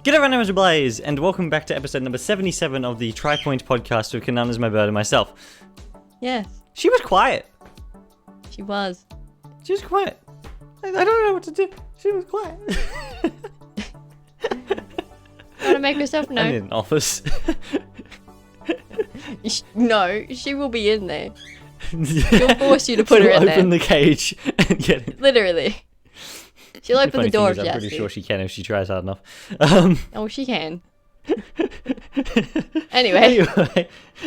G'day, my name is Blaze, and welcome back to episode number 77 of the Tripoint podcast with Kinunners, my bird, and myself. Yes. She was quiet. She was. She was quiet. I don't know what to do. She was quiet. Want to make herself known? I'm in an office. No, she will be in there. She'll force you to put her in there. Open the cage and get in. Literally. She'll open the door if she I'm has pretty to. sure she can if she tries hard enough. Oh, she can. Anyway.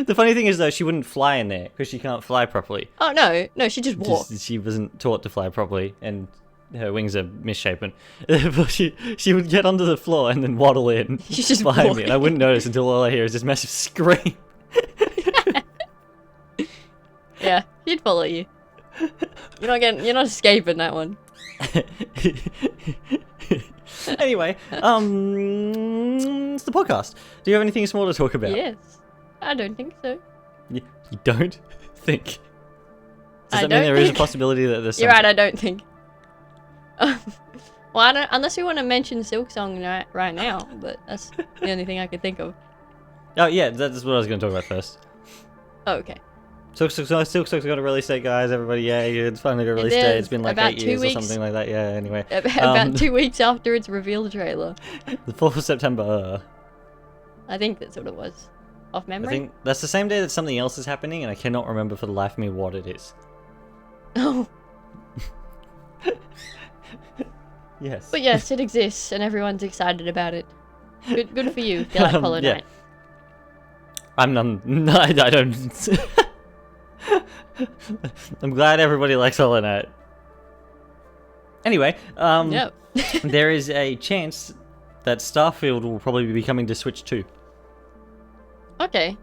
The funny thing is, though, she wouldn't fly in there because she can't fly properly. Oh, no, she just walked. She wasn't taught to fly properly, and her wings are misshapen. But she would get onto the floor and then waddle in She's just behind me, walking. and I wouldn't notice until all I hear is this massive scream. Yeah, she'd follow you. You're not escaping that one. Anyway, it's the podcast. Do you have anything small to talk about? Yes. I don't think so. You don't think? Does I that mean don't there is a think- possibility that there's You're right, something? I don't think. Well, I don't, unless we want to mention Silksong right now, but that's the only thing I could think of. Oh yeah, that's what I was going to talk about first. Oh, okay. Silksong's got a release date, guys. Everybody, yay! It's finally got a release It date. is. It's been like About 8 2 years or weeks. something like that. Yeah. Anyway, About 2 weeks after its reveal trailer. the 4th of September. I think that's what it was. Off memory? I think that's the same day that something else is happening, and I cannot remember for the life of me what it is. Oh. Yes. But yes, it exists, and everyone's excited about it. Good for you, if you like Hollow yeah. Knight. I'm none. No, I don't. I'm glad everybody likes Hollow Knight. Anyway, Yep. there is a chance that Starfield will probably be coming to Switch 2. Okay.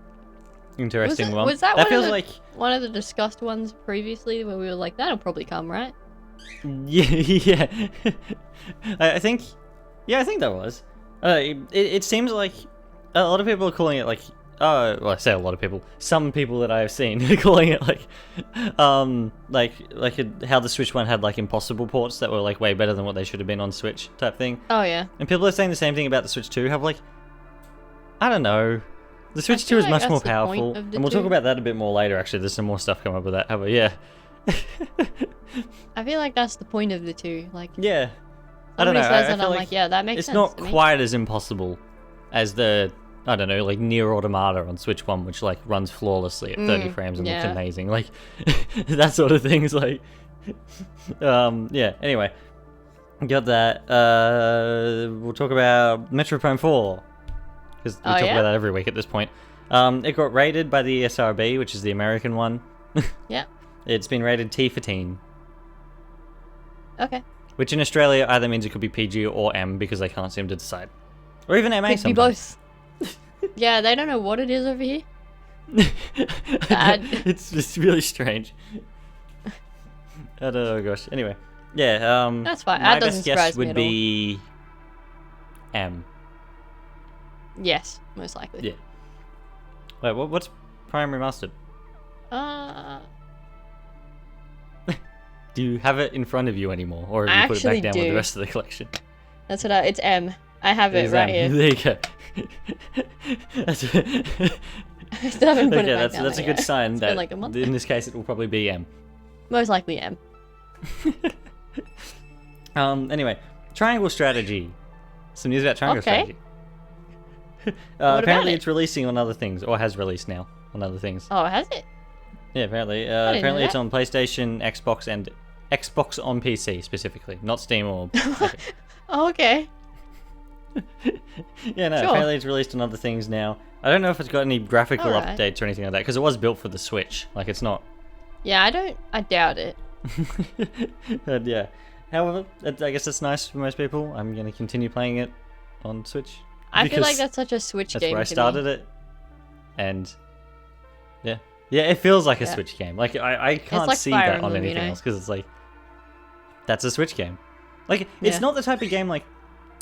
Interesting one. Was that that one feels of the, like one of the discussed ones previously, where we were like, that'll probably come, right? yeah. I think that was. It seems like a lot of people are calling it like. Well, I say a lot of people. Some people that I have seen are calling it like how the Switch one had like impossible ports that were like way better than what they should have been on Switch type thing. Oh, yeah. And people are saying the same thing about the Switch 2. Have like, I don't know. The Switch 2 feel is like much that's more the point powerful, of the and we'll talk two. about that a bit more later. Actually, there's some more stuff coming up with that. But yeah, I feel like that's the point of the two. Like, yeah. I don't know. somebody says I and feel I'm like, yeah, that makes it's sense not to me. quite as impossible as the, I don't know, like Nier Automata on Switch 1, which like runs flawlessly at 30 frames and looks yeah. amazing. Like that sort of thing is like yeah, anyway. Got that. We'll talk about Metro Prime 4. Because we talk about that every week at this point. It got rated by the ESRB, which is the American one. Yeah. It's been rated T for teen. Okay. Which in Australia either means it could be PG or M because they can't seem to decide. Or even MA Could be sometimes. both. Yeah, they don't know what it is over here. It's just really strange. Oh gosh. Anyway, yeah. That's fine. My That doesn't best guess surprise me would at all. be M. Yes, most likely. Yeah. Wait, what's Prime Remastered? Do you have it in front of you anymore, or have I you put it back actually down with do. the rest of the collection? That's what it's M. I have it It's right M. here. There you go. That's I still haven't put okay, it back down that's a there good yet. sign It's that been like a month. in this case it will probably be M. Most likely M. Anyway, Triangle Strategy. Some news about Triangle Okay. Strategy. about Apparently it? it's releasing on other things, or has released now on other things. Oh, has it? Yeah, apparently. didn't know Apparently it's that. on PlayStation, Xbox, and Xbox on PC specifically, not Steam or. Oh, okay. Yeah, no. Sure. Apparently it's released on other things now. I don't know if it's got any graphical Alright. updates or anything like that, because it was built for the Switch. Like it's not. Yeah, I doubt it. But yeah. However, I guess it's nice for most people. I'm going to continue playing it on Switch. I feel like because that's such a Switch That's game where I to started me. it. And yeah. Yeah, it feels like a Yeah. Switch game. Like I can't like see Fire that on Emblem, you anything know? else because it's like that's a Switch game. Like it's Yeah. not the type of game like,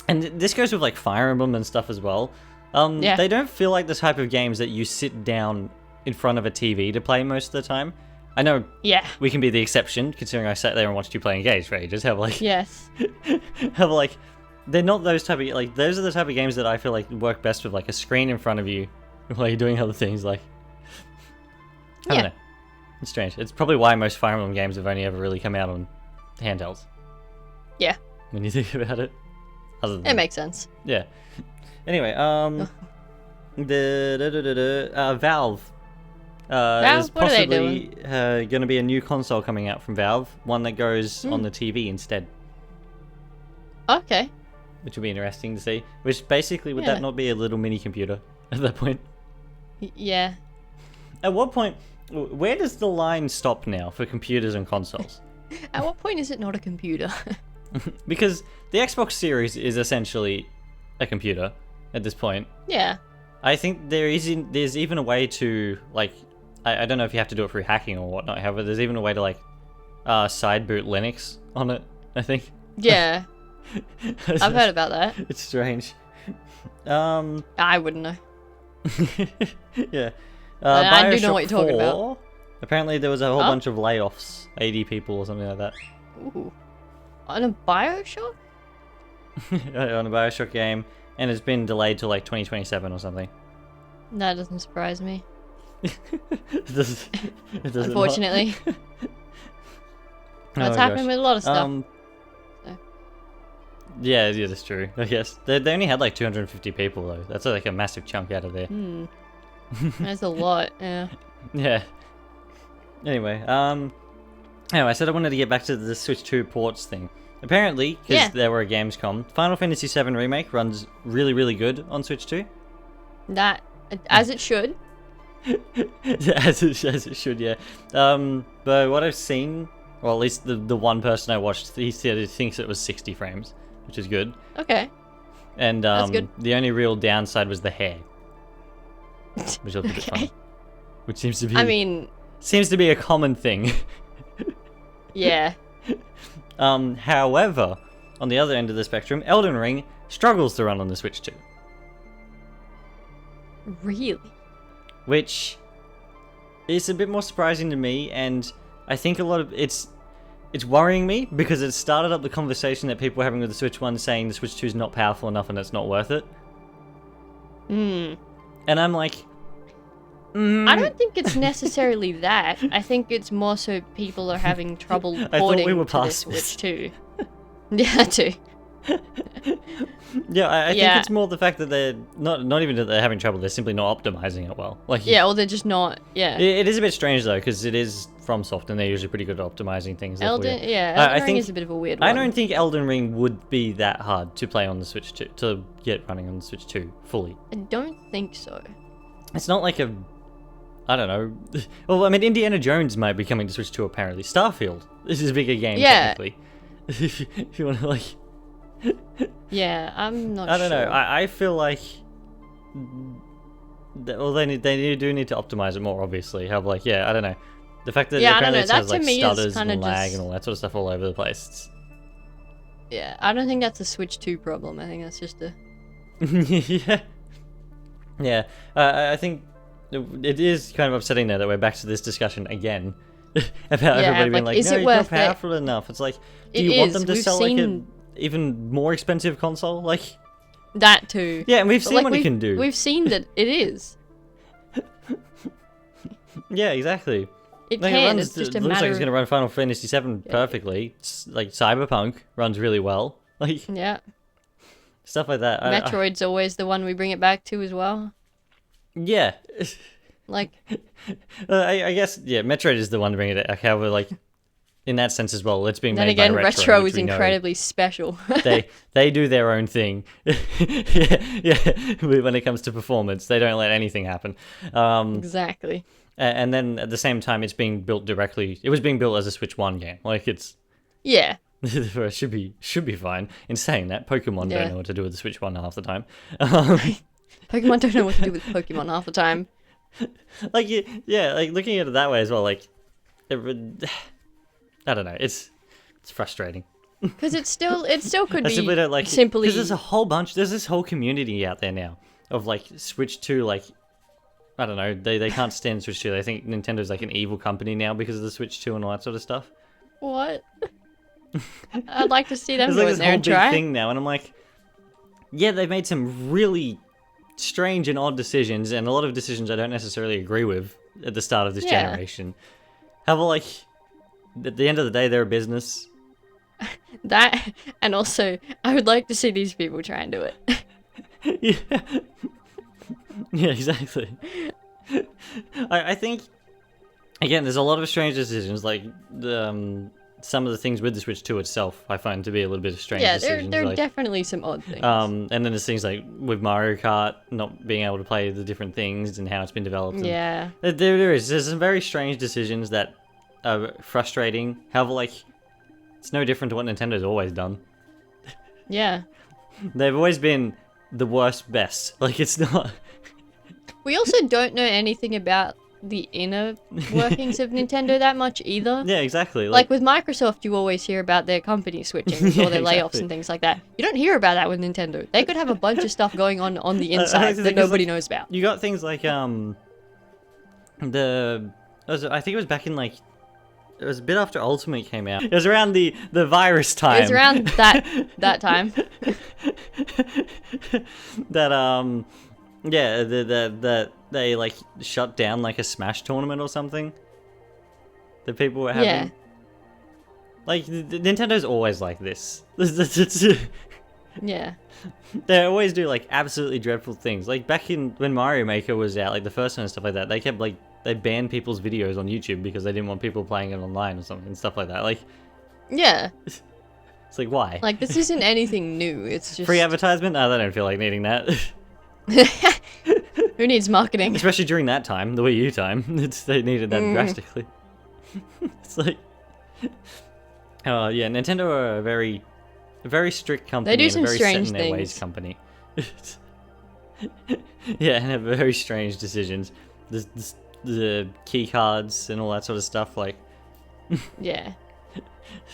and this goes with like Fire Emblem and stuff as well. Yeah. They don't feel like the type of games that you sit down in front of a TV to play most of the time. I know Yeah. we can be the exception, considering I sat there and watched you play Engage for ages. Have like Yes. have like they're not those type of like those are the type of games that I feel like work best with like a screen in front of you while you're doing other things. Like I don't know. It's strange. It's probably why most Fire Emblem games have only ever really come out on handhelds. Yeah. When you think about it. Other than It makes sense. Yeah. Anyway, Valve. There's what are they possibly going to be a new console coming out from Valve, one that goes on the TV instead, Okay. which would be interesting to see. Which basically, would Yeah. that not be a little mini computer at that point? Yeah. At what point, where does the line stop now for computers and consoles? At what point is it not a computer? Because the Xbox Series is essentially a computer at this point. Yeah. I think there's even a way to like I don't know if you have to do it through hacking or whatnot. However, there's even a way to like side boot Linux on it. I think. Yeah. I've heard about that. It's strange. I wouldn't know. Yeah. I do know Bioshock what you're talking 4, about. Apparently, there was a whole Oh. bunch of layoffs, 80 people or something like that, Ooh. On a Bioshock? on a Bioshock game, and it's been delayed to like 2027 or something. That doesn't surprise me. It does it not? Unfortunately. That's Oh, happening gosh. with a lot of stuff. So. Yeah, that's true. I guess they only had like 250 people though. That's like a massive chunk out of there. That's a lot, yeah. Yeah. Anyway, I said I wanted to get back to the Switch 2 ports thing. Apparently, because there were a Gamescom, Final Fantasy VII Remake runs really, really good on Switch 2. That, as it should. as it should, yeah. But what I've seen, well, at least the one person I watched, he said he thinks it was 60 frames, which is good. Okay. And That's good. the only real downside was the hair, which looked a bit fun. Which seems to be, seems to be a common thing. Yeah. However, on the other end of the spectrum, Elden Ring struggles to run on the Switch 2. Really? Which is a bit more surprising to me, and I think a lot of it's worrying me because it started up the conversation that people were having with the Switch 1 saying the Switch 2 is not powerful enough and it's not worth it. And I'm like, I don't think it's necessarily that. I think it's more so people are having trouble porting we were to the past Switch too. Yeah, too. Yeah, I think it's more the fact that they're not even that they're having trouble. They're simply not optimizing it well. Like Yeah, or they're just not. Yeah. it is a bit strange though because it is FromSoft and they're usually pretty good at optimizing things. Elden I Ring think is a bit of a weird one. I don't think Elden Ring would be that hard to play on the Switch 2 to get running on the Switch 2 fully. I don't think so. It's not like I don't know. Well, I mean, Indiana Jones might be coming to Switch 2 apparently. Starfield. This is a bigger game technically. If you want to like. Yeah, I'm not sure. I don't know. I feel like. Well, they do need to optimize it more. Obviously, have like I don't know. The fact that apparently it has like stutters and lag and all that sort of stuff all over the place. Yeah, I don't think that's a Switch 2 problem. I think that's just a. Yeah. I think it is kind of upsetting now that we're back to this discussion again about everybody being like, is no, it it's worth not powerful enough. It's like, do It you want is. them to We've sell like seen- a even more expensive console? Like, That too. yeah, and we've But, seen like, what it can do. We've seen that it is. Yeah, exactly. It Like, can. runs, It's just it a looks matter like it's going to run Final Fantasy VII perfectly. It's like Cyberpunk runs really well. Like Yeah. stuff like that. Metroid's always the one we bring it back to as well. Yeah. Like, I guess, yeah, Metroid is the one to bring it back. However, like, in that sense as well, it's being then made again, by retro which is we know. incredibly special. They do their own thing. yeah, when it comes to performance, they don't let anything happen. Exactly. And then at the same time, it's being built directly. It was being built as a Switch 1 game. Like it's Yeah. it should be fine. In saying that, Pokemon don't know what to do with the Switch 1 half the time. Pokemon don't know what to do with Pokemon half the time. Like like looking at it that way as well. Like I don't know. It's frustrating. Because it still could I be simply don't like simply. because there's a whole bunch. There's this whole community out there now of like Switch 2. Like I don't know. They can't stand Switch 2. They think Nintendo's like an evil company now because of the Switch 2 and all that sort of stuff. What? I'd like to see them There's go like in this there whole and big try. thing now, and I'm like, yeah, they've made some really strange and odd decisions, and a lot of decisions I don't necessarily agree with at the start of this generation. However, like, at the end of the day, they're a business. That, and also, I would like to see these people try and do it. Yeah. Yeah, exactly. I think, again, there's a lot of strange decisions, like some of the things with the Switch 2 itself I find to be a little bit of strange decisions. There are like, definitely some odd things. and then there's things like with Mario Kart not being able to play the different things and how it's been developed. Yeah. There's some very strange decisions that are frustrating. However, like, it's no different to what Nintendo's always done. Yeah. They've always been the worst best. Like, it's not... We also don't know anything about the inner workings of Nintendo that much either. Yeah, exactly. Like with Microsoft, you always hear about their company switching or their layoffs and things like that. You don't hear about that with Nintendo. They could have a bunch of stuff going on the inside that nobody knows about. You got things like I think it was back in like, it was a bit after Ultimate came out. It was around the virus time. It was around that time. That yeah, that they like shut down like a Smash tournament or something. That people were having. Yeah. Like Nintendo's always like this. Yeah. They always do like absolutely dreadful things. Like back in when Mario Maker was out, like the first one and stuff like that, they kept like they banned people's videos on YouTube because they didn't want people playing it online or something and stuff like that. Like, yeah. It's like, why? Like, this isn't anything new. It's just free advertisement. No, they don't feel like needing that. Who needs marketing? Especially during that time, the Wii U time. They needed that drastically. It's like, oh yeah, Nintendo are a very strict company. They do some and a very strange set in their ways things. company. Yeah, and have very strange decisions. The key cards and all that sort of stuff, like Yeah.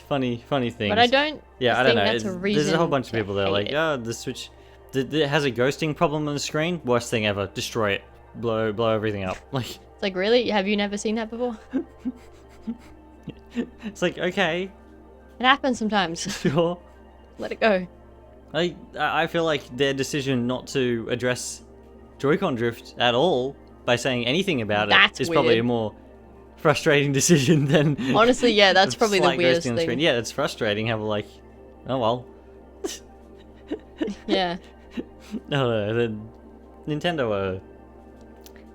funny things. But I don't Yeah, I don't think know. that's a reason There's a whole bunch of to people that are hate like, it. oh, the Switch, it has a ghosting problem on the screen. Worst thing ever. Destroy it. Blow everything up. Like, It's like, really? Have you never seen that before? it's like, okay, It happens sometimes. sure. Let it go. I feel like their decision not to address Joy-Con drift at all by saying anything about That's it is probably a weird. more frustrating decision than Honestly, yeah, that's a probably the slight weirdest ghosting on the screen. thing. Yeah, it's frustrating. Have like, oh well. Yeah. No, the Nintendo are...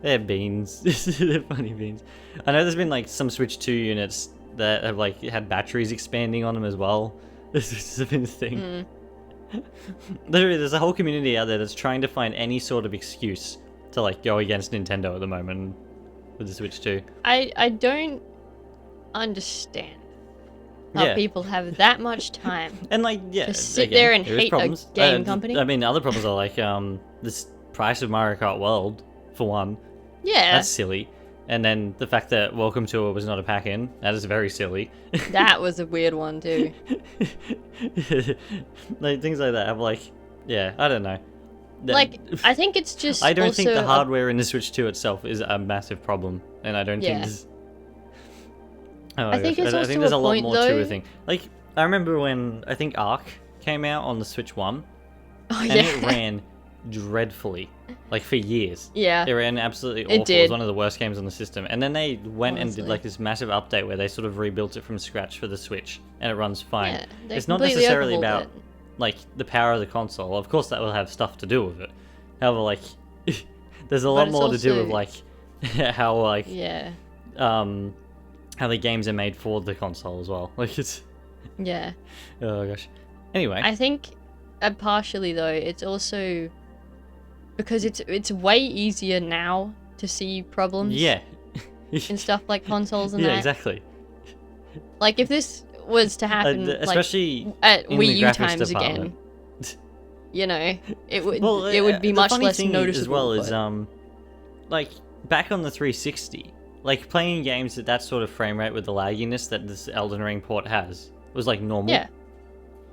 They're beans. They're funny beans. I know there's been like some Switch 2 units that have like had batteries expanding on them as well. This has been a thing. Literally, there's a whole community out there that's trying to find any sort of excuse to like go against Nintendo at the moment with the Switch 2. I don't understand how Yeah. people have that much time. And like, yeah, To sit again, there and there is hate a problems. game company? I mean, other problems are like this price of Mario Kart World for one. Yeah, That's silly. And then the fact that Welcome to It was not a pack-in, that is very silly. that was a weird one too. Like things like that. I'm like, yeah, I don't know. Like, I think it's just I don't think also the hardware in the Switch 2 itself is a massive problem, and I don't think Yeah. this. Oh I think gosh, it's I also think there's a a lot point, more to though- a thing. Like, I remember when I think Ark came out on the Switch 1, Oh and yeah. it ran dreadfully, like for years. Yeah. It ran absolutely awful. It did. was one of the worst games on the system. And then they went and did Honestly. like this massive update where they sort of rebuilt it from scratch for the Switch, and it runs fine. Yeah, they It's not completely necessarily overhauled about like the power of the console. Of course, that will have stuff to do with it. However, like there's a lot it's more to do with also- like how like Yeah. how the games are made for the console as well. Like it's Yeah. oh gosh. Anyway, I think partially though, it's also because it's way easier now to see problems yeah. in stuff like consoles and Yeah, that. exactly. Like if this was to happen Especially like at in Wii the U graphics times department. again, you know, it would Well, it would be the much funny less thing noticeable. as well is but- like back on the 360, like playing games at that sort of frame rate with the lagginess that this Elden Ring port has was like normal. yeah.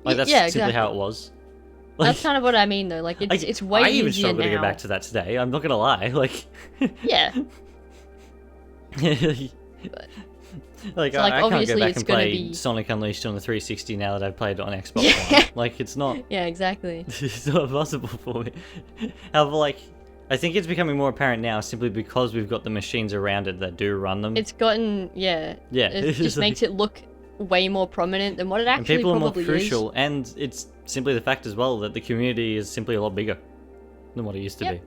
Like that's yeah, simply how exactly. it was. That's kind of what I mean though. Like it's way I even easier struggle now. to go back to that today. I'm not gonna lie. Like, Yeah. Like, So, like, I can't go obviously back it's and gonna play be- Sonic Unleashed on the 360 now that I've played it on Xbox Yeah. One. Like, it's not... Yeah, exactly. It's not possible for me. However, like, I think it's becoming more apparent now simply because we've got the machines around it that do run them. It's gotten, yeah. Yeah, It it's just like- makes it look way more prominent than what it and actually people are more probably crucial, and it's simply the fact as well that the community is simply a lot bigger than what it used to Yep. be.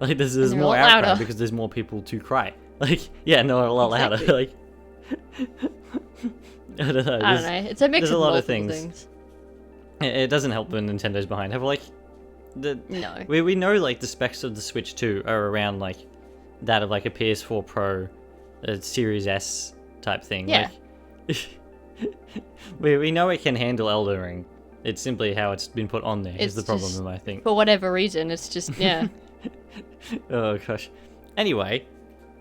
Like, there's they're a more lot outcry louder. because there's more people to cry. Like, yeah, no, a lot louder. Exactly. Like, I don't know. I don't know. It's a mix there's of a lot of multiple things. It doesn't help when Nintendo's behind. However, like, No. we know like the specs of the Switch 2 are around like that of like a PS4 Pro, a Series S type thing. Yeah. Like, we know it can handle Elden Ring. It's simply how it's been put on there is It's the problem, just- I think. For whatever reason, it's just, yeah. Oh gosh. Anyway,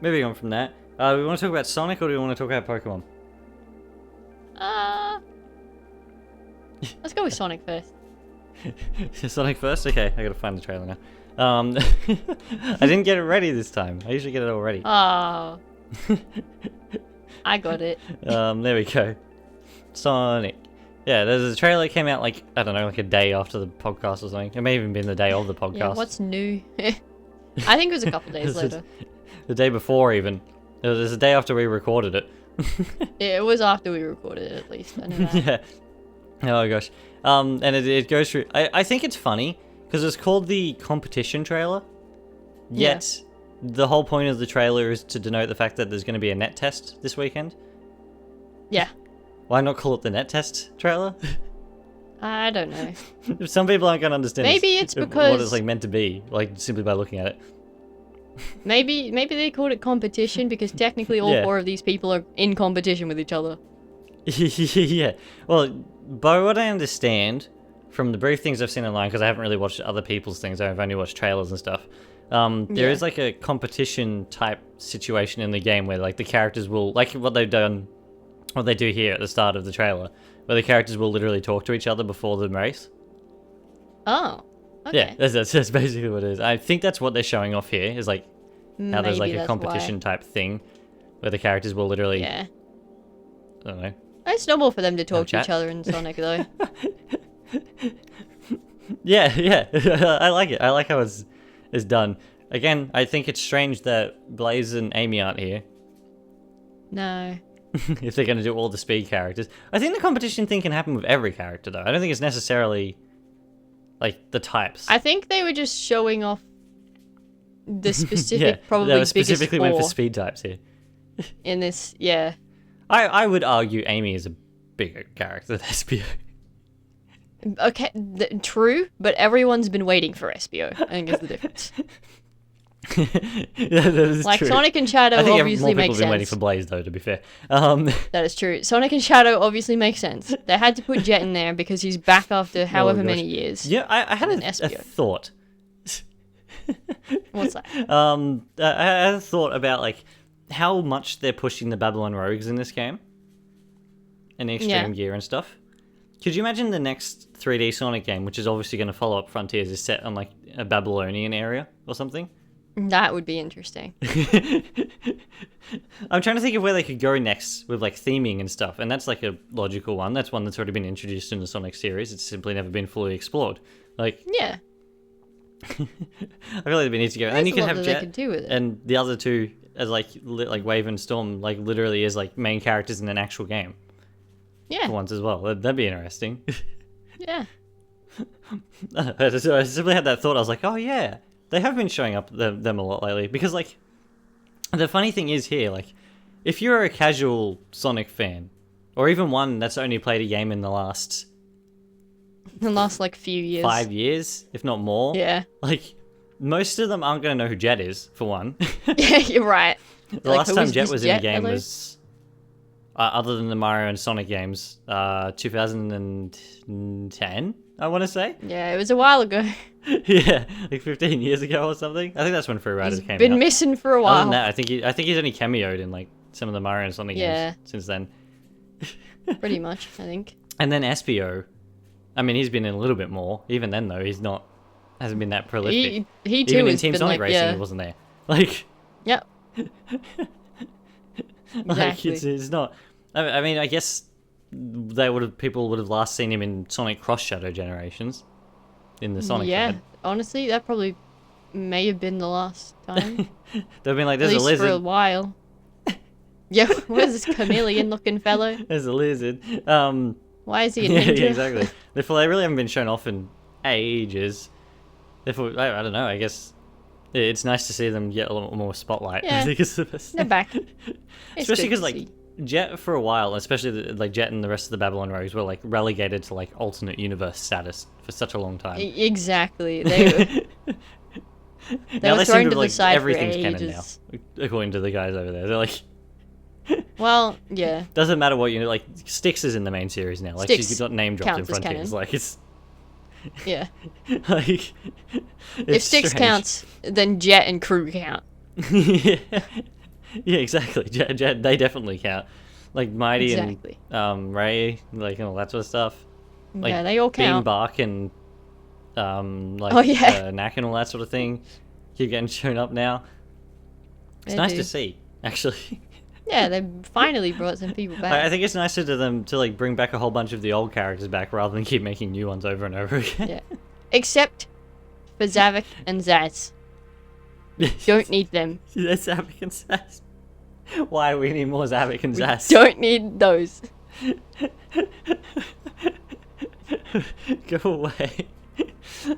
moving on from that, we want to talk about Sonic or do we want to talk about Pokemon? Let's go with Sonic first. Sonic first? Okay, I gotta find the trailer now. I didn't get it ready this time. I usually get it all ready. Oh. I got it. There we go. Sonic. Yeah, there's a trailer that came out like, I don't know, like a day after the podcast or something. It may have even been the day of the podcast. Yeah, what's new? I think it was a couple days later. The day before even. It was the day after we recorded it. Yeah, it was after we recorded it, at least. I know that. Yeah. Oh gosh. And it goes through. I think it's funny because it's called the competition trailer. Yet the whole point of the trailer is to denote the fact that there's going to be a net test this weekend. Yeah. Why not call it the net test trailer? I don't know. Some people aren't going to understand. Maybe it's what because- it's like meant to be, like simply by looking at it. Maybe they called it competition because technically all Yeah. 4 of these people are in competition with each other. Yeah. Well, by what I understand from the brief things I've seen online, because I haven't really watched other people's things, I've only watched trailers and stuff. There is like a competition type situation in the game where like the characters will, like what they do here at the start of the trailer, where the characters will literally talk to each other before the race. Oh. Okay. Yeah, that's basically what it is. I think that's what they're showing off here, is like how there's like Maybe a that's competition why. type thing where the characters will literally, Yeah. I don't know. It's normal for them to talk to chat. each other in Sonic, though. Yeah. I like it. I like how it's done. Again, I think it's strange that Blaze and Amy aren't here. No. If they're going to do all the speed characters. I think the competition thing can happen with every character, though. I don't think it's necessarily, like, the types. I think they were just showing off the specific, yeah, probably they were specifically biggest went for 4 speed types here. in this, yeah. I would argue Amy is a bigger character than Espio. Okay, true, but everyone's been waiting for Espio, I think is the difference. Yeah, that is Like, true. Sonic and Shadow I think obviously more people makes have been waiting sense. for Blaze, though, to be fair. That is true. Sonic and Shadow obviously makes sense. They had to put Jet in there because he's back after however many gosh. years. Yeah, I had And a Espio. thought. What's that? I had a thought about like how much they're pushing the Babylon Rogues in this game, and the extreme gear and stuff. Could you imagine the next 3D Sonic game, which is obviously going to follow up Frontiers, is set on like a Babylonian area or something? That would be interesting. I'm trying to think of where they could go next with like theming and stuff, and that's like a logical one. That's one that's already been introduced in the Sonic series. It's simply never been fully explored. Like, Yeah. I feel like they need to go. And then you There's can a lot have that they Jet could do with it. and the other two as like Wave and Storm, like literally as like main characters in an actual game Yeah. for once as well. That'd be interesting. Yeah. I simply had that thought. I was like, oh yeah, they have been showing up them a lot lately. Because like, the funny thing is here, like, if you're a casual Sonic fan, or even one that's only played a game in the last The last, like, few years. 5 years, if not more, Yeah. like, most of them aren't going to know who Jet is, for one. Yeah, you're right. The Like, last who time is Jet this was Jet, in the game hello? was, other than the Mario and Sonic games, 2010, I want to say. Yeah, it was a while ago. Yeah, like 15 years ago or something. I think that's when Free Riders He's came been out. missing for a Other while. than that, I think he's only cameoed in like some of the Mario and Sonic Yeah. games since then. Pretty much, I think. And then Espio, I mean, he's been in a little bit more. Even then, though, hasn't been that prolific. He too Even in has Team been Sonic like, Racing, yeah. he wasn't there. Like, Yep. Like Exactly. it's not. I mean, I guess people would have last seen him in Sonic Cross Shadow Generations, in the Sonic Yeah, head. honestly, that probably may have been the last time. They've been like, At there's a least for a lizard. while. Yeah, where's this chameleon-looking fellow? There's a lizard. Why is he a Yeah, ninja? yeah, exactly. Therefore, they really haven't been shown off in ages. Therefore, I don't know. I guess it's nice to see them get a little more spotlight. Yeah, Because of this. They're back. Especially because like see. Jet for a while, especially like Jet and the rest of the Babylon Rogues were like relegated to like alternate universe status for such a long time. Exactly. They Now were they thrown seem to to the like side for everything's canon now, ages. according to the guys over there. They're like, Well, yeah. doesn't matter what you know. Like Styx is in the main series now. Like Styx she's got name dropped in counts as Frontiers. canon. Like it's Yeah. like If it's Styx strange. counts, then Jet and Crew count. Yeah. Yeah, exactly. Jet, they definitely count. Like Mighty Exactly. and Ray, like and all that sort of stuff. Like Yeah, they all count. Beanbark and like Oh, yeah. Knack and all that sort of thing. You're getting shown up now. It's They nice do. to see, actually. Yeah, they finally brought some people I back. think it's nicer to them to like bring back a whole bunch of the old characters back rather than keep making new ones over and over again. Yeah. Except for Zavik and Zaz. Don't need them. That's Zavik and Zaz. Why we need more Zavik and Zaz? Don't need those. Go away.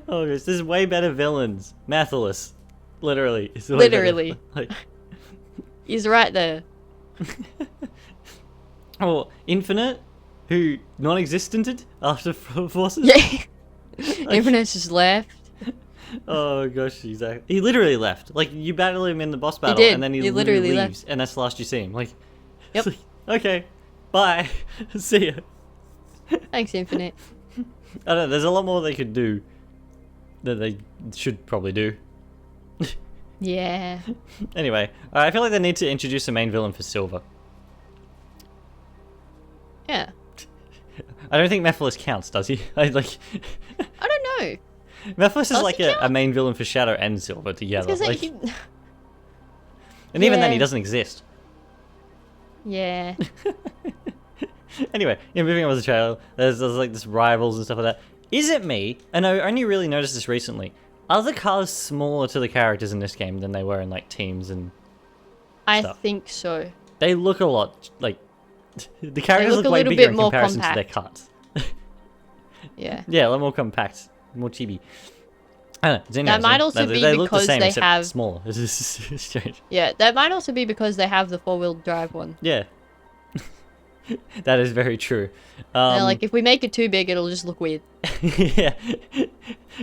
Oh, gosh, there's way better villains. Mathelus. Literally. is way better. Literally. Like, He's right there. oh, Infinite, who non-existented after Forces. Yeah. Infinite's just left. Oh gosh, exactly. He literally left. Like you battle him in the boss battle, did. and then he He literally literally leaves, and that's the last you see him. Like, Yep. it's like, okay, bye, see ya. Thanks, Infinite. I don't know. There's a lot more they could do that they should probably do. Yeah. Anyway, I feel like they need to introduce a main villain for Silver. Yeah. I don't think Mephiles counts, does he? I don't know. Mephiles is Does like he a count? main villain for Shadow and Silver together. Because Like, he... and even then, Yeah. he doesn't exist. Yeah. Anyway, yeah, moving on with the trailer, there's like this rivals and stuff like that. Is it me? And I only really noticed this recently. Are the cars smaller to the characters in this game than they were in like Teams and I Stuff. think so. they look a lot like the characters look look a way little bigger bit in more comparison to their compact. cuts. Yeah. Yeah, a lot more compact, more chibi. I don't know. It's That might interesting. also be they look the because same, they except have- smaller. This is strange. Yeah, that might also be because they have the four-wheel drive one. Yeah, that is very true. They're like, if we make it too big, it'll just look weird. yeah,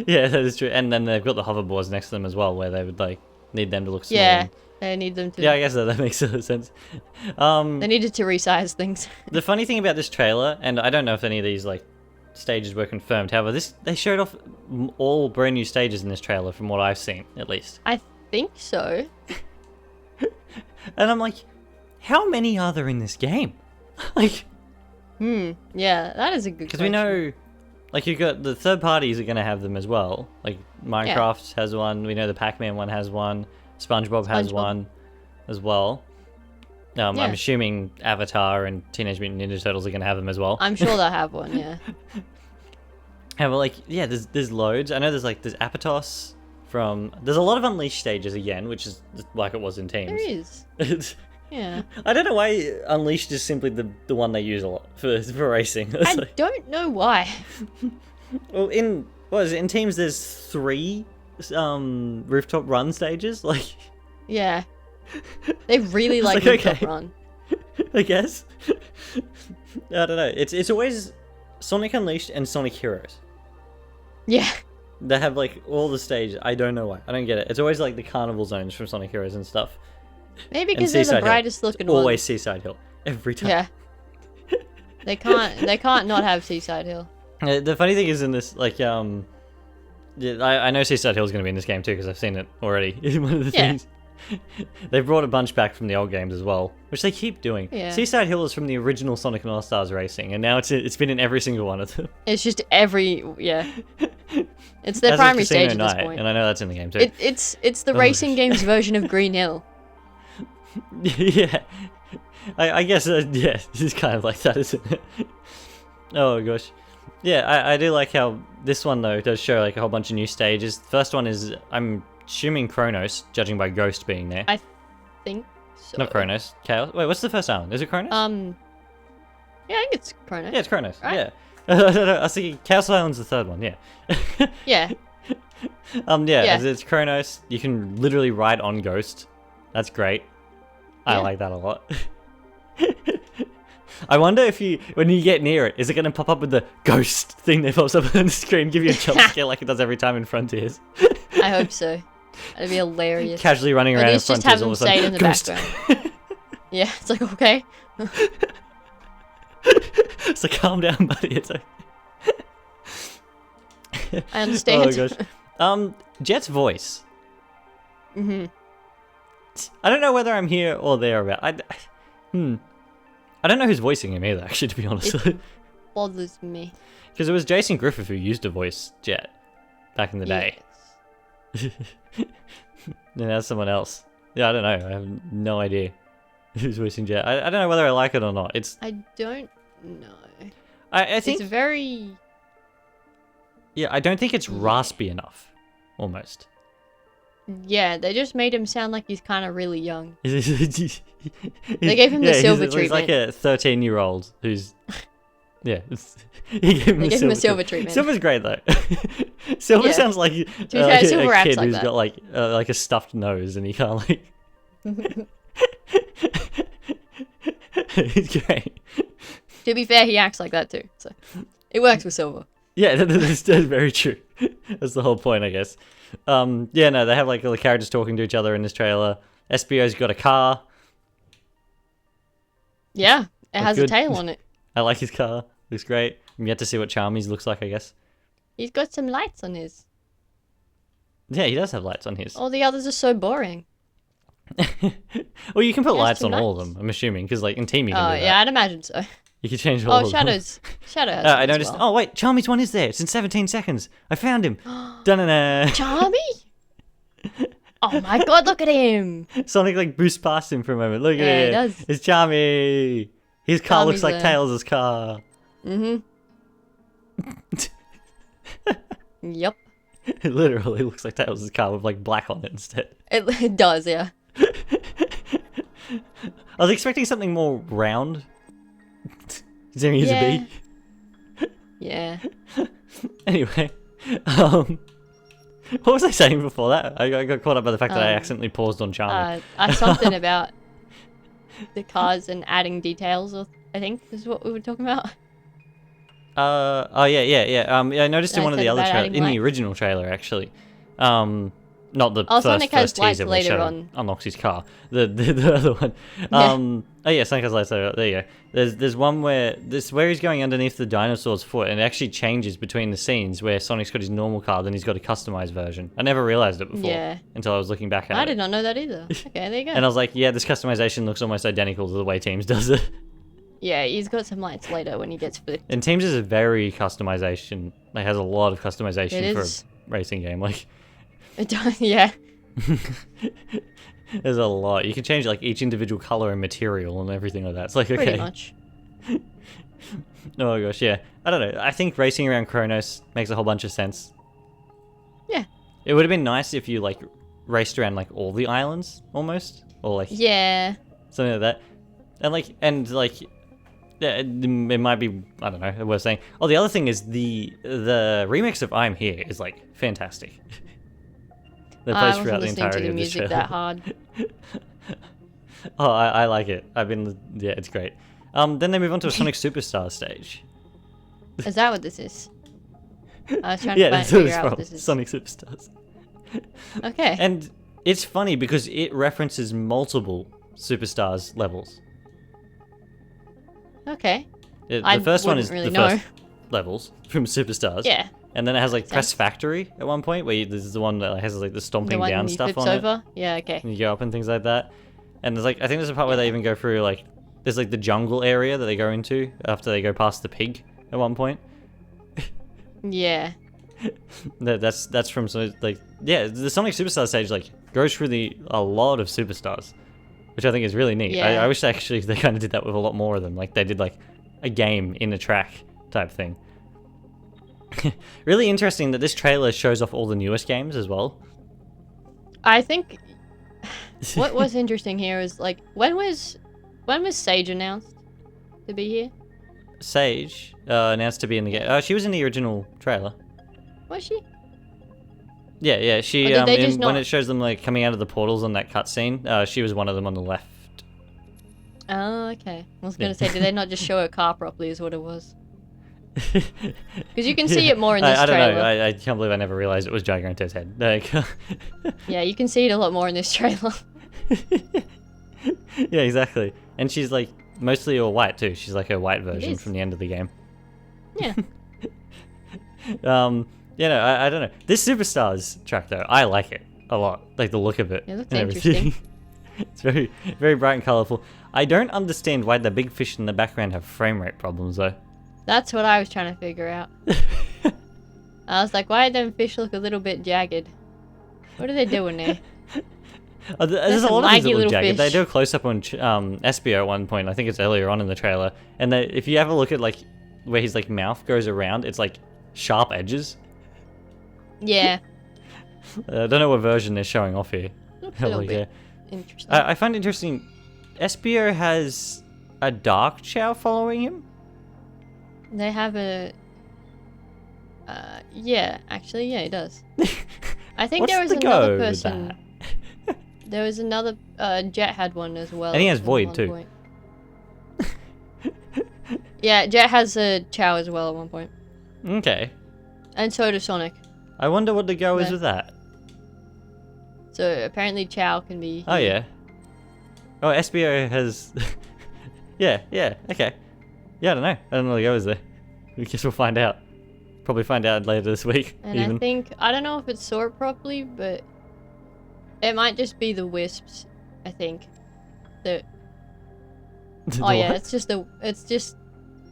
yeah, that is true. And then they've got the hoverboards next to them as well, where they would like need them to look small. Yeah, they need them to. Yeah, I guess that makes a lot of sense. They needed to resize things. The funny thing about this trailer, and I don't know if any of these like stages were confirmed. However, they showed off all brand new stages in this trailer, from what I've seen, at least. I think so. And I'm like, how many are there in this game? Like, Yeah, that is a good. because we know, like, you got the third parties are gonna have them as well. Like Minecraft has one. We know the Pac-Man one has one. SpongeBob has SpongeBob. one as well. Yeah. I'm assuming Avatar and Teenage Mutant Ninja Turtles are gonna have them as well. I'm sure they'll have one. Yeah. However, like, yeah, there's loads. I know there's Apatos from. There's a lot of Unleashed stages again, which is like it was in Teams. There is. Yeah. I don't know why Unleashed is simply the one they use a lot for racing. It's I like- don't know why. well, in Teams there's 3 rooftop run stages. Like, Yeah. They really like like, Rooftop okay. Run. I guess. I don't know. It's always Sonic Unleashed and Sonic Heroes. Yeah. They have like all the stages. I don't know why. I don't get it. It's always like the carnival zones from Sonic Heroes and stuff. Maybe And because they're the Seaside Hill. brightest looking Always ones. Seaside Hill. Every time. Yeah. They can't not have Seaside Hill. The funny thing is in this, like, yeah, I know Seaside Hill is going to be in this game too because I've seen it already. One of the Yeah. things. They've brought a bunch back from the old games as well, which they keep doing. Yeah. Seaside Hill is from the original Sonic and All Stars Racing, and now it's been in every single one of them. It's just yeah. It's As their is primary Casino stage at this Night, point. and I know that's in the game too. It's the Oh, racing gosh. games version of Green Hill. Yeah. I guess, yeah, it's kind of like that, isn't it? Oh gosh. Yeah, I do like how this one, though, does show like a whole bunch of new stages. The first one is, I'm assuming Kronos, judging by Ghost being there. I think so. Not Kronos, Chaos. Wait, what's the first island? Is it Kronos? Yeah, I think it's Kronos. Yeah, it's Kronos, right? yeah. I was thinking Chaos Island's the third one, yeah. Yeah. Yeah, it's Kronos. You can literally ride on Ghost. That's great. I like that a lot. I wonder if when you get near it, is it going to pop up with the ghost thing that pops up on the screen, give you a jump scare like it does every time in Frontiers? I hope so. That'd be hilarious. Casually running around in Frontiers, just have all them of a sudden, say it in the ghost. background. Yeah, it's like, okay. It's like, calm down, buddy. It's okay. I understand. Oh gosh. Jet's voice. Mm-hmm. I don't know whether I'm here or there about. I don't know who's voicing him either, actually, to be honest. It bothers me. Because it was Jason Griffith who used to voice Jet back in the day. Yes. And that's someone else. Yeah, I don't know. I have no idea who's voicing Jet. I don't know whether I like it or not. I don't know. I think... It's very... Yeah, I don't think it's raspy enough. Almost. Yeah, they just made him sound like he's kind of really young. They gave him the silver treatment. He's like a 13-year-old who's... Yeah. They gave him a silver treatment. Silver's great, though. Silver sounds like, Silver a kid like who's that. got like a stuffed nose and he can't like... He's great. To be fair, he acts like that too, so it works with Silver. Yeah, that's very true. That's the whole point, I guess. Yeah, no, they have like all the characters talking to each other in this trailer. SBO's got a car. Yeah, it has a good. tail on it. I like his car. Looks great. I'm yet to see what Charmy's looks like, I guess. He's got some lights on his. Yeah, he does have lights on his. All the others are so boring. Well, you can put He has lights two on all of lights. them, I'm assuming, because like in Team you can Oh do that. yeah, I'd imagine so. You can change all of them. Shadows. Shadow has I some as noticed. well. Oh wait, Charmy's one is there. It's in 17 seconds. I found him. Dun-dun-dun. Charmy? Oh my god, look at him! Sonic like boosts past him for a moment. Look at Yeah, it. he does. It's Charmy. His car looks Charmy's like there. Tails' car. Mm-hmm. Yep. It literally looks like Tails' car with like black on it instead. It does, yeah. I was expecting something more round. Considering he's a bee. Yeah. Anyway, what was I saying before that? I got caught up by the fact that I accidentally paused on Charmy. Something about the cars and adding details, I think, is what we were talking about. Oh yeah. I noticed in I one of the said other about trailers, adding in the lights. original trailer actually. Not the Sonic has first lights teaser where later Shadow on. unlocks his car. The other one. Oh yeah, Sonic has lights later. There you go. There's one where he's going underneath the dinosaur's foot, and it actually changes between the scenes where Sonic's got his normal car, then he's got a customized version. I never realized it before until I was looking back at it. I did not know that either. Okay, there you go. And I was like, yeah, this customization looks almost identical to the way Teams does it. Yeah, he's got some lights later when he gets flipped. And Teams is a very customization. Like has a lot of customization It for is. a racing game. Like It does, yeah. there's a lot. You can change like each individual color and material and everything like that. It's like okay. Pretty much. Oh my gosh, yeah. I don't know. I think racing around Kronos makes a whole bunch of sense. Yeah. It would have been nice if you like raced around like all the islands almost, or like Yeah. something like that. And like yeah, it might be, I don't know, worth saying. Oh, the other thing is the remix of I'm Here is like fantastic. That I plays wasn't throughout the listening to entirety the of this music show. that hard. Oh, I like it. Yeah, it's great. Then they move on to a Sonic Superstar stage. Is that what this is? I was trying Yeah, to that's what figure it's out from. what this is. Sonic Superstars. Okay. And it's funny because it references multiple Superstars levels. Okay. The I first one wouldn't is really the know. first levels from Superstars. Yeah. And then it has like Makes Press sense. Factory at one point, where there's the one that has like the The stomping one down he stuff flips on over? Yeah, okay. it. And you go up and things like that. And there's like, I think there's a part where they even go through like, there's like the jungle area that they go into after they go past the pig at one point. Yeah. That's from some like, yeah, the Sonic Superstar stage like goes through a lot of superstars. which I think is really neat. Yeah. I wish actually they kind of did that with a lot more of them. Like they did like a game in a track type thing. Really interesting that this trailer shows off all the newest games as well. I think what was interesting here is like when was Sage announced to be here? Sage announced to be in the game. She was in the original trailer. Was she? Yeah. She Or did they just when not- it shows them like coming out of the portals on that cutscene, she was one of them on the left. Oh, okay. I was gonna say, did they not just show her car properly? Is what it was. Because you can see it more in this I don't trailer. know. I can't believe I never realized it was Giganto's head. Like, Yeah, you can see it a lot more in this trailer. yeah, exactly. And she's like mostly all white too. She's like a white version is. from the end of the game. Yeah. You know, I don't know. This Superstars track though, I like it a lot. Like the look of it. It looks and everything. interesting. It's very, very bright and colorful. I don't understand why the big fish in the background have frame rate problems though. That's what I was trying to figure out. I was like, why do them fish look a little bit jagged? What are they doing there? There's a some lot of things that laggy look little jagged. They fish. do a close up on Espio at one point. I think it's earlier on in the trailer. And if you have a look at like where his like mouth goes around, it's like sharp edges. Yeah. I don't know what version they're showing off here. Looks a little Like, bit interesting. I find it interesting. Espio has a dark chow following him. They have a... yeah, actually, yeah, it does. I think What's there was the another go with person... that? There was another... Jet had one as well. And he has at Void one too. point. Yeah, Jet has a Chow as well at one point. Okay. And so does Sonic. I wonder what the go is Yeah. with that. So apparently Chow can be... Oh yeah. Oh, Espio has. yeah. Okay. Yeah, I don't know. I don't know what the go is there. I guess we'll find out. Probably find out later this week. And even. I think... I don't know if it's sorted properly, but... It might just be the wisps, I think. The... Oh yeah, it's just the... It's just...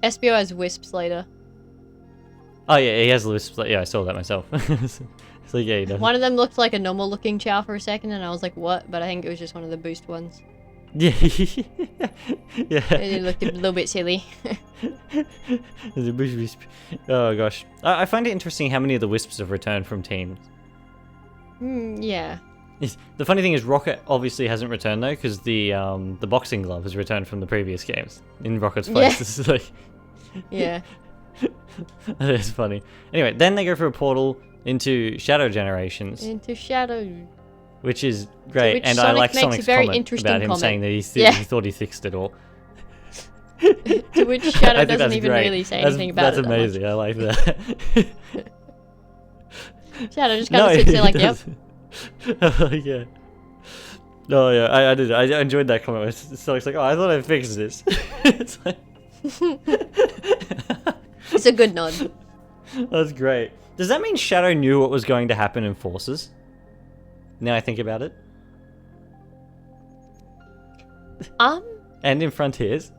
Espio has wisps later. Oh yeah, he has the wisps. Yeah, I saw that myself. So yeah, he does. One of them looked like a normal looking Chow for a second, and I was like, what? But I think it was just one of the boost ones. Yeah. Yeah. It looked a little bit silly. There's a bush wisp. Oh gosh, I find it interesting how many of the wisps have returned from teams. Yeah. The funny thing is, Rocket obviously hasn't returned though, because the boxing glove has returned from the previous games in Rocket's place. Yeah. This is like, Yeah. that is funny. Anyway, then they go through a portal into Shadow Generations, Into Shadow. which is great, which and I Sonic like makes a Sonic's very comment interesting about him comment. saying that Yeah. he thought he fixed it all. To which Shadow I think doesn't that's even great. really say anything about That's it. amazing. I like that. Shadow just kind of sits there like, he yep. does. Yeah. No, yeah, I did. I enjoyed that comment. Sonic's like, oh, I thought I fixed this. It's like, It's a good nod. that's great. Does that mean Shadow knew what was going to happen in Forces? Now I think about it. And in Frontiers.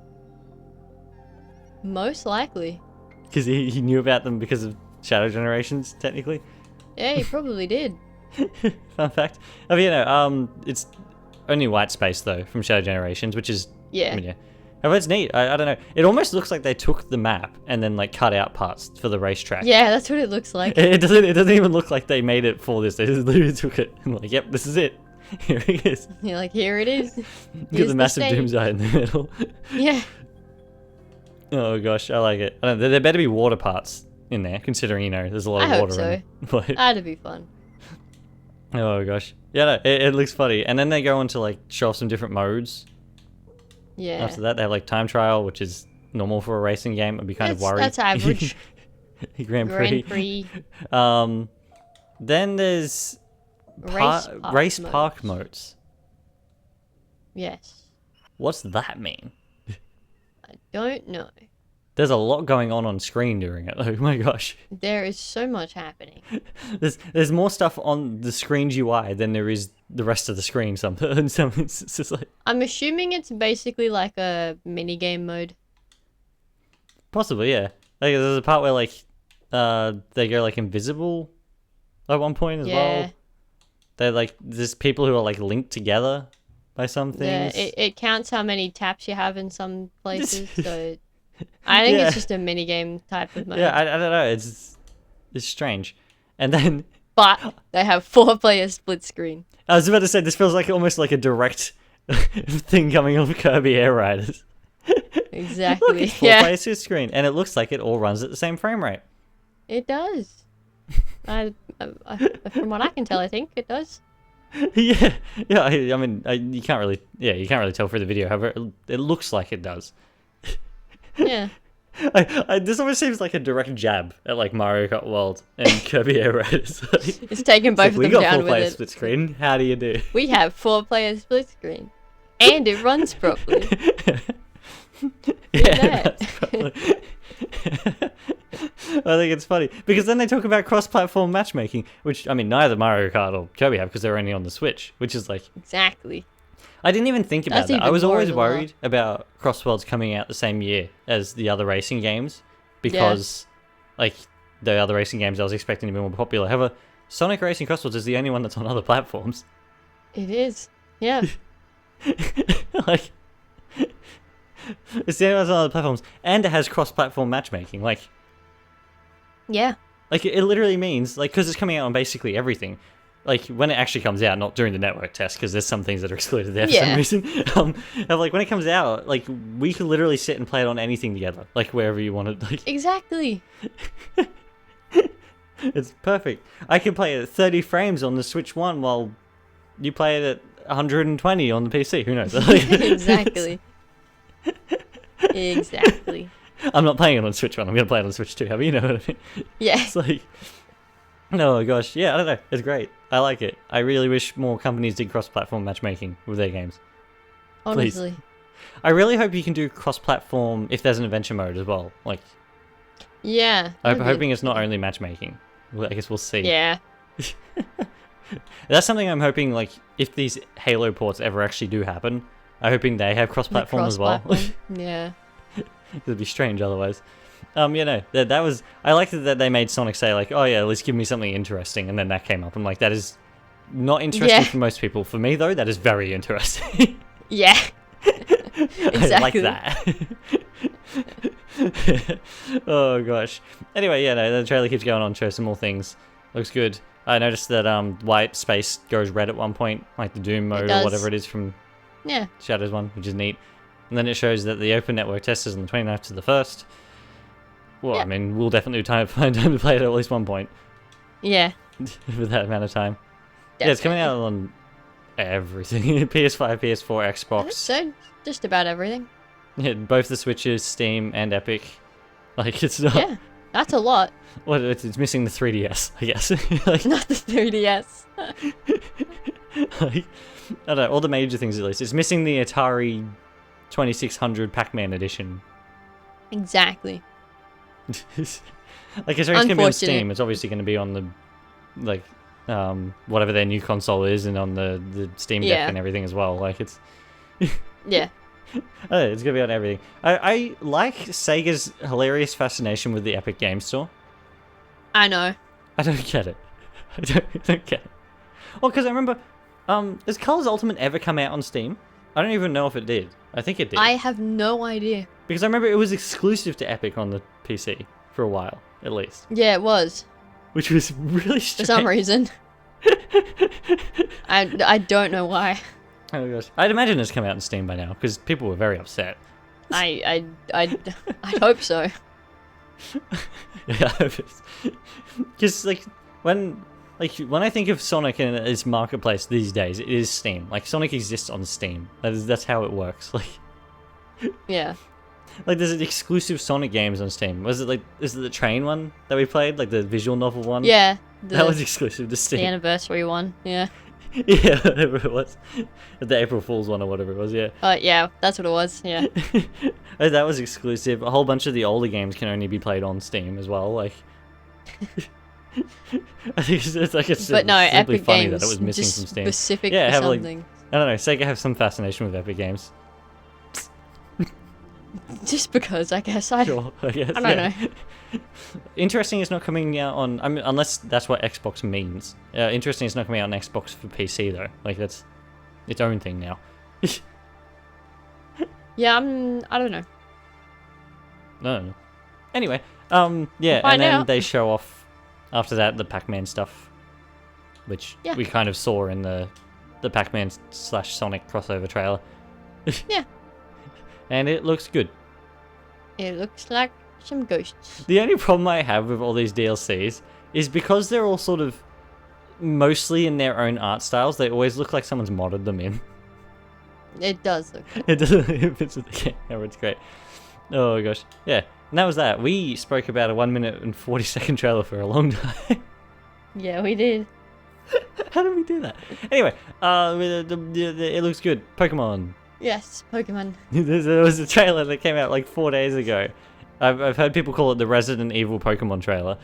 Most likely. Because he knew about them because of Shadow Generations, technically. Yeah, he probably did. Fun fact. Oh, you know, it's only white space, though, from Shadow Generations, which is... Yeah. I mean, yeah. Oh, it's neat. I don't know. It almost looks like they took the map and then, like, cut out parts for the racetrack. Yeah, that's what it looks like. It doesn't even look like they made it for this. They just literally took it and like, yep, this is it. Here it is. You're like, here it is. Look at Here's the massive stage. Doomsday in the middle. Yeah. Oh gosh, I like it. I don't know, there better be water parts in there, considering, you know, there's a lot of I water hope so. in it. But, That'd be fun. oh gosh. Yeah, no, it looks funny. And then they go on to like show off some different modes. Yeah. After that, they have like time trial, which is normal for a racing game. I'd be kind of worried. That's average. Grand Prix. Grand Prix. Then there's race park modes. Yes. What's that mean? I don't know. There's a lot going on screen during it. Oh my gosh. There is so much happening. There's more stuff on the screen's UI than there is the rest of the screen. In some instances, like I'm assuming it's basically like a mini game mode. possibly, yeah. Like there's a part where like they go like invisible at one point as well. They're like there's people who are like linked together by some Yeah, things. it counts how many taps you have in some places, so I think it's just a mini game type of mode. Yeah, I don't know. It's strange. And then But they have 4-player split screen. I was about to say this feels like almost like a direct thing coming off Kirby Air Riders. Exactly. Look, it's 4-player split screen, and it looks like it all runs at the same frame rate. It does. From what I can tell, I think it does. Yeah. I mean, you can't really tell through the video. However, it looks like it does. Yeah. This almost seems like a direct jab at like Mario Kart World and Kirby Air Riders. It's taking both of them we got down with 4-player it. split screen. How do you do? We have 4-player split screen, and it runs properly. Yeah, that's probably... I think it's funny because then they talk about cross-platform matchmaking, which I mean neither Mario Kart or Kirby have because they're only on the Switch, which is like Exactly. I didn't even think about That's that. I even was more always of a worried about CrossWorlds coming out the same year as the other racing games because like the other racing games I was expecting to be more popular. However, Sonic Racing CrossWorlds is the only one that's on other platforms. It is. Yeah. Like it's the only one that's on other platforms, and it has cross-platform matchmaking. Yeah. Like it literally means like because it's coming out on basically everything. Like when it actually comes out, not during the network test, because there's some things that are excluded there for some reason. And, like when it comes out, like we could literally sit and play it on anything together, like wherever you wanted. Like Exactly. it's perfect. I can play it at 30 frames on the Switch One while you play it at 120 on the PC. Who knows? Exactly. Exactly. I'm not playing it on Switch One. I'm gonna play it on Switch 2. Have you know what I mean? Yeah. It's like, oh gosh, yeah, I don't know. It's great. I like it. I really wish more companies did cross-platform matchmaking with their games. Honestly. Please. I really hope you can do cross-platform if there's an adventure mode as well. Like, Yeah. I'm hoping it's not only matchmaking. Well, I guess we'll see. Yeah. That's something I'm hoping. Like, if these Halo ports ever actually do happen, I'm hoping they have cross-platform as well. Yeah. It'd be strange otherwise. That was. I liked it that they made Sonic say like, "Oh yeah, let's give me something interesting," and then that came up. I'm like, that is not interesting for most people. For me though, that is very interesting. Yeah. Exactly. I like that. Oh gosh. Anyway, the trailer keeps going on, shows some more things. Looks good. I noticed that white space goes red at one point, like the Doom mode or whatever it is from Shadows 1, which is neat. And then it shows that the open network test is on the 29th to the 1st. Well, I mean, we'll definitely find time to play it at least one point. Yeah. With that amount of time. Definitely. Yeah, it's coming out on everything. PS5, PS4, Xbox. So, just about everything. Yeah, both the Switches, Steam, and Epic. Like, it's not... Yeah, that's a lot. Well, it's missing the 3DS, I guess. Like, not the 3DS. Like, I don't know, all the major things at least. It's missing the Atari 2600 Pac-Man edition. Exactly. Like, it's always going to be on Steam. It's obviously going to be on the, like, whatever their new console is, and on the Steam Deck and everything as well. Like, it's... Yeah. It's going to be on everything. I like Sega's hilarious fascination with the Epic Game Store. I know. I don't get it. I don't get it. Well, because I remember, has Colors Ultimate ever come out on Steam? I don't even know if it did. I think it did. I have no idea. Because I remember it was exclusive to Epic on the PC for a while, at least. Yeah, it was. Which was really strange. For some reason. I don't know why. Oh gosh. I'd imagine it's come out on Steam by now, because people were very upset. I hope so. Yeah, I hope it's... Because, like, when I think of Sonic and its marketplace these days, it is Steam. Like, Sonic exists on Steam. That's how it works. Like... Yeah. Like, there's exclusive Sonic games on Steam. Is it the train one that we played? Like, the visual novel one? Yeah. That was exclusive to Steam. The anniversary one, yeah. Yeah, whatever it was. The April Fool's one or whatever it was, yeah. Yeah, that's what it was, yeah. That was exclusive. A whole bunch of the older games can only be played on Steam as well, like... I think it's like it's but no, simply Epic funny Games that it was missing just from Steam. Specific Yeah, for something. I don't know, Sega have some fascination with Epic Games. Just because, I guess. Sure, I guess. I don't know. Interesting it's not coming out on... I mean, unless that's what Xbox means. Interesting it's not coming out on Xbox for PC, though. Like, that's its own thing now. Yeah, I don't know. No. Anyway, yeah, We'll and then find out. they show off after that the Pac-Man stuff, which Yeah. we kind of saw in the Pac-Man / Sonic crossover trailer. Yeah. And it looks good. It looks like some ghosts. The only problem I have with all these DLCs is because they're all sort of mostly in their own art styles, they always look like someone's modded them in. It does look good. It doesn't it fits with the camera, it's great. Oh gosh. Yeah. And that was that. We spoke about a 1 minute and 40-second trailer for a long time. Yeah, we did. How did we do that? Anyway, it looks good. Pokemon. Yes, Pokemon. There was a trailer that came out like 4 days ago. I've heard people call it the Resident Evil Pokemon trailer.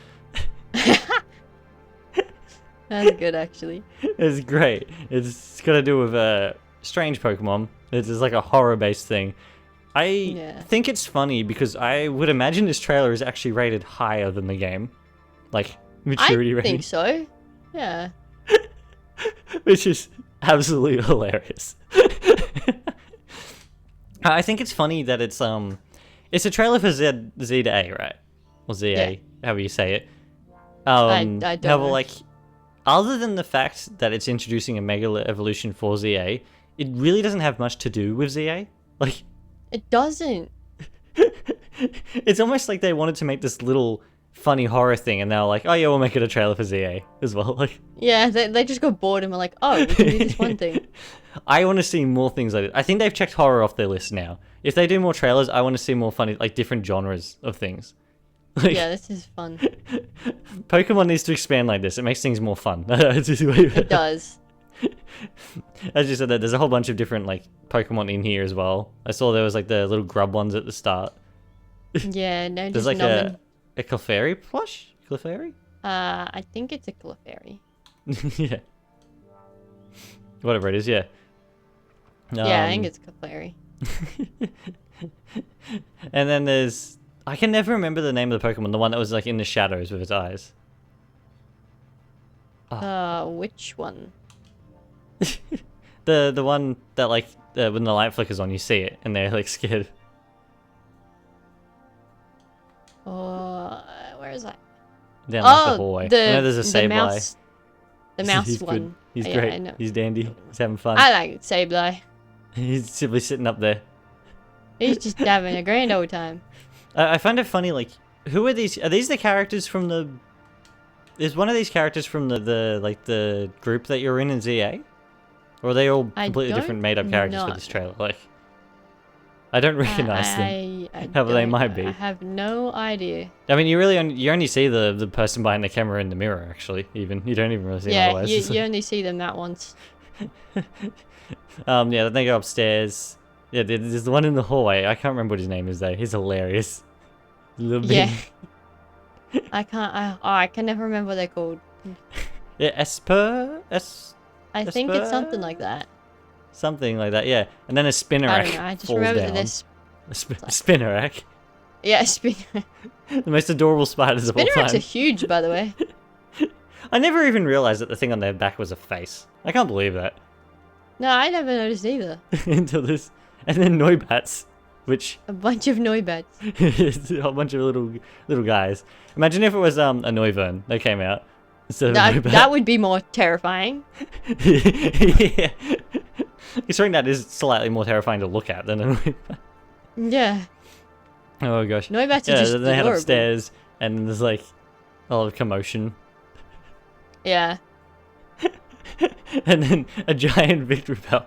That's good, actually. It's great. It's got to do with strange Pokemon. It's like a horror-based thing. I think it's funny because I would imagine this trailer is actually rated higher than the game. Like, maturity rating. I think so. Yeah. Which is absolutely hilarious. I think it's funny that it's a trailer for Z to A, right? Or ZA, Yeah. however you say it. I don't however, know. like, other than the fact that it's introducing a Mega Evolution for ZA, it really doesn't have much to do with ZA. Like, It doesn't. it's almost like they wanted to make this little funny horror thing, and they're like, oh yeah, we'll make it a trailer for ZA as well. Like, Yeah, they just got bored and were like, oh, we can do this one thing. I want to see more things like it. I think they've checked horror off their list now. If they do more trailers, I want to see more funny, like different genres of things. Like, Yeah, this is fun. Pokemon needs to expand like this. It makes things more fun. It It does. As you said, that there's a whole bunch of different like Pokemon in here as well. I saw there was like the little grub ones at the start. Yeah, no, There's just like numbing. a Clefairy plush? Clefairy? I think it's a Clefairy. Yeah. Whatever it is, yeah. Yeah, I think it's Clefairy. And then there's... I can never remember the name of the Pokemon, the one that was like in the shadows with its eyes. Which one? The one that like, when the light flickers on, you see it, and they're like scared. Where is that? Down like the hallway. I know there's a the Sableye. mouse. The mouse He's one. good. He's Yeah, great. I know. He's dandy. He's having fun. I like Sableye. He's simply sitting up there. He's just having a grand old time. I find it funny, like, who are these? Are these the characters from the... Is one of these characters from the group that you're in ZA? Or are they all completely different made-up characters for this trailer? Like, I don't recognize them. However they might be. I have no idea. I mean, you only see the person behind the camera in the mirror, actually, even. You don't even really see them Yeah, otherwise. you only see them that once. Yeah, then they go upstairs. Yeah, there's the one in the hallway. I can't remember what his name is, though. He's hilarious. Little Yeah. bit. I can never remember what they're called. Yeah, Esper? I think it's Esper? something like that. Something like that, yeah. And then a I Spinnerack don't know. I just falls remember down. that this. A Spinnerack. Yeah, Spinnerack. The most adorable spiders of all Spinneracks time. are huge, by the way. I never even realized that the thing on their back was a face. I can't believe that. No, I never noticed either. Until this. And then Noibats, which A bunch of Noibats. is a whole bunch of little guys. Imagine if it was a Noivern that came out instead of a Noibat. That would be more terrifying. Yeah. It's something that is slightly more terrifying to look at than a Noibat. Yeah. Oh gosh. Noibats are Yeah, just then they head adorable. upstairs and there's like a lot of commotion. Yeah. And then a giant Victreebel.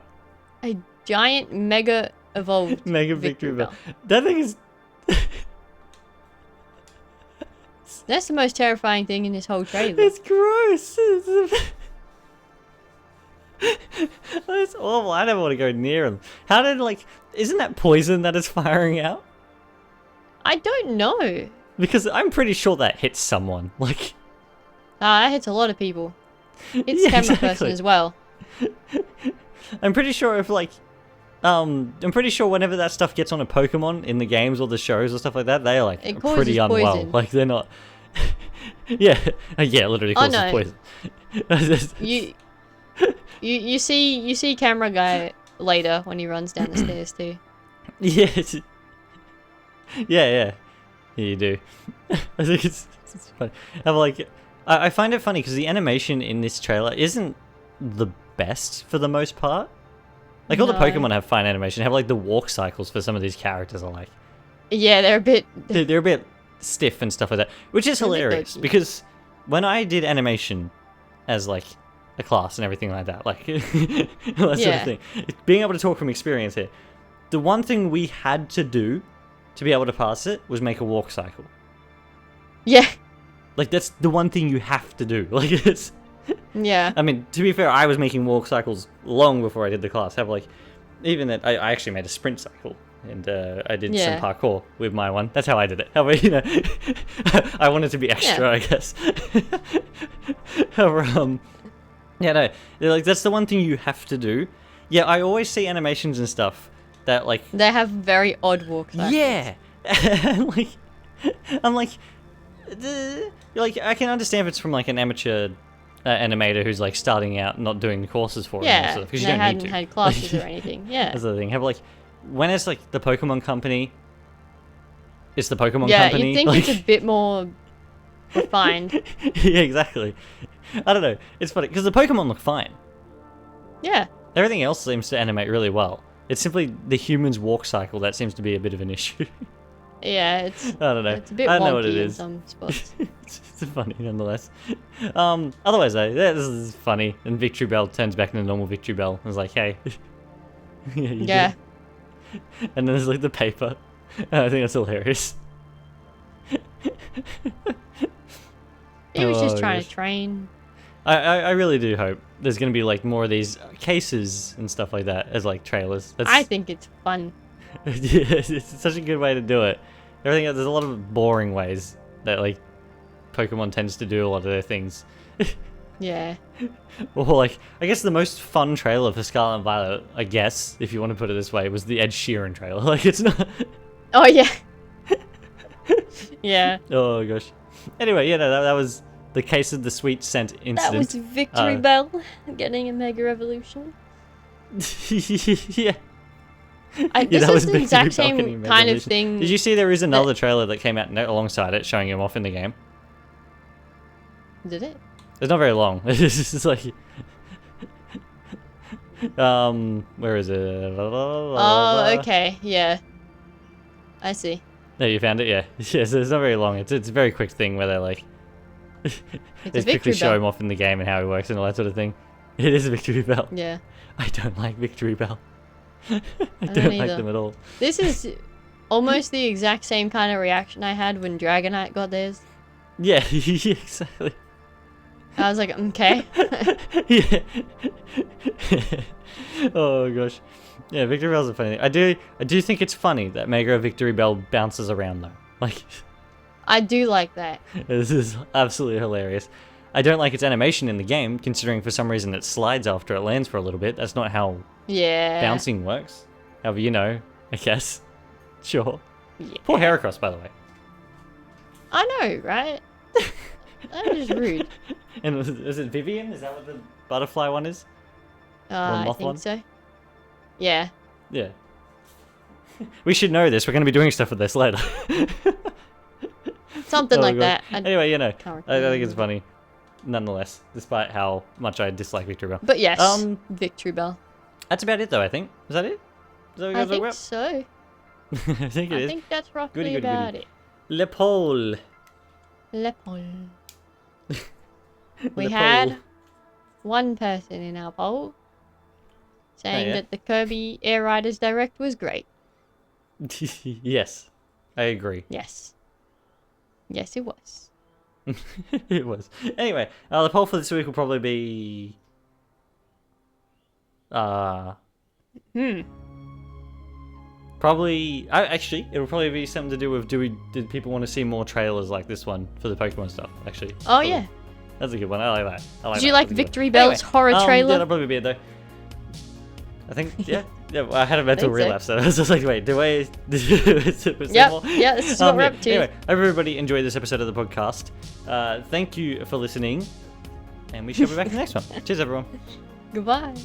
A giant mega evolved Mega Victreebel. That thing is... That's the most terrifying thing in this whole trailer. It's gross. That's awful. I never want to go near him. How did, like... Isn't that poison that it's firing out? I don't know. Because I'm pretty sure that hits someone. Like... That hits a lot of people. It's Yeah, camera person exactly. as well. I'm pretty sure if, like... I'm pretty sure whenever that stuff gets on a Pokemon in the games or the shows or stuff like that, they are, like, It pretty causes unwell. poison. Like, they're not... Yeah. Yeah, literally Oh, causes no. poison. You see camera guy later when he runs down the stairs too. Yeah. Yeah. You do. I think it's funny. I'm like, I find it funny because the animation in this trailer isn't the best for the most part. Like all the Pokemon have fine animation. They have like the walk cycles for some of these characters are like. Yeah, they're a bit. They're a bit stiff and stuff like that, which is hilarious because when I did animation as like a class and everything like that, like that sort of thing, being able to talk from experience here, the one thing we had to do to be able to pass it was make a walk cycle. Yeah. Like that's the one thing you have to do. Like it's. Yeah. I mean, to be fair, I was making walk cycles long before I did the class. Have like, even that I actually made a sprint cycle. And I did some parkour with my one. That's how I did it. However, you know, I wanted to be extra, I guess. However, yeah, no, like that's the one thing you have to do. Yeah, I always see animations and stuff that like they have very odd walk cycles. Yeah, I'm like, I can understand if it's from like an amateur animator who's like starting out, not doing courses for it. Yeah, because they you don't hadn't need to. had classes or anything. Yeah, that's the thing. Have like. When it's like the Pokemon company, it's the Pokemon company. Yeah, you think it's a bit more refined. Yeah, exactly. I don't know. It's funny because the Pokemon look fine. Yeah. Everything else seems to animate really well. It's simply the human's walk cycle that seems to be a bit of an issue. Yeah, it's. I don't know. It's a bit I don't know what wonky it in is. some spots. It's funny nonetheless. Otherwise though, this is funny. And Victreebel turns back into normal Victreebel and is like, "Hey." Yeah. And then there's like the paper. I think that's hilarious. He was just trying to train. I really do hope there's going to be like more of these cases and stuff like that as like trailers. I think it's fun. Yeah, it's such a good way to do it. Everything else, there's a lot of boring ways that like Pokemon tends to do a lot of their things. Yeah. Or like, I guess the most fun trailer for Scarlet and Violet, I guess, if you want to put it this way, was the Ed Sheeran trailer. Like, it's not... Oh, yeah. Yeah. Oh, gosh. Anyway, yeah, no, that was the case of the sweet scent incident. That was Victreebel getting a Mega Evolution. Yeah. This is the exact same kind of thing. Did you see there is another trailer that came out alongside it, showing him off in the game? Did it? It's not very long. It's just like... where is it? Oh, okay. Yeah. I see. No, you found it? Yeah. Yeah, so it's not very long. It's a very quick thing where they're like... they quickly show him off in the game and how he works and all that sort of thing. It is a Victreebel. Yeah. I don't like Victreebel. I don't like them at all. This is almost the exact same kind of reaction I had when Dragonite got theirs. Yeah, exactly. I was like, okay. Yeah. Oh gosh. Yeah, Victreebel's a funny thing. I do think it's funny that Mega Victreebel bounces around though. Like I do like that. This is absolutely hilarious. I don't like its animation in the game, considering for some reason it slides after it lands for a little bit. That's not how bouncing works. However, you know, I guess. Sure. Yeah. Poor Heracross, by the way. I know, right? That was rude. And is it Vivian? Is that what the butterfly one is? I think so. Yeah. Yeah. We should know this. We're going to be doing stuff with this later. Something like that. Anyway, you know, I think it's funny, nonetheless, despite how much I dislike Victreebel. But yes, Victreebel. That's about it, though, I think. Is that it? Is that what I think so. I think it is. I think that's roughly about it. Le pole. Le pole. We had one person in our poll saying that the Kirby Air Riders Direct was great. Yes, I agree. Yes. Yes, it was. It was. Anyway, the poll for this week will probably be... Probably... actually, it'll probably be something to do with did people want to see more trailers like this one for the Pokemon stuff, actually. Oh, yeah. That's a good one. I like that. Did you like Victreebel's horror trailer? Yeah, that'll probably be it, though. I think, yeah. Yeah, I had a mental relapse, so I was just like, wait, do I... Yeah, this is what we're up to. Anyway, hope everybody enjoyed this episode of the podcast. Thank you for listening, and we shall be back in the next one. Cheers, everyone. Goodbye.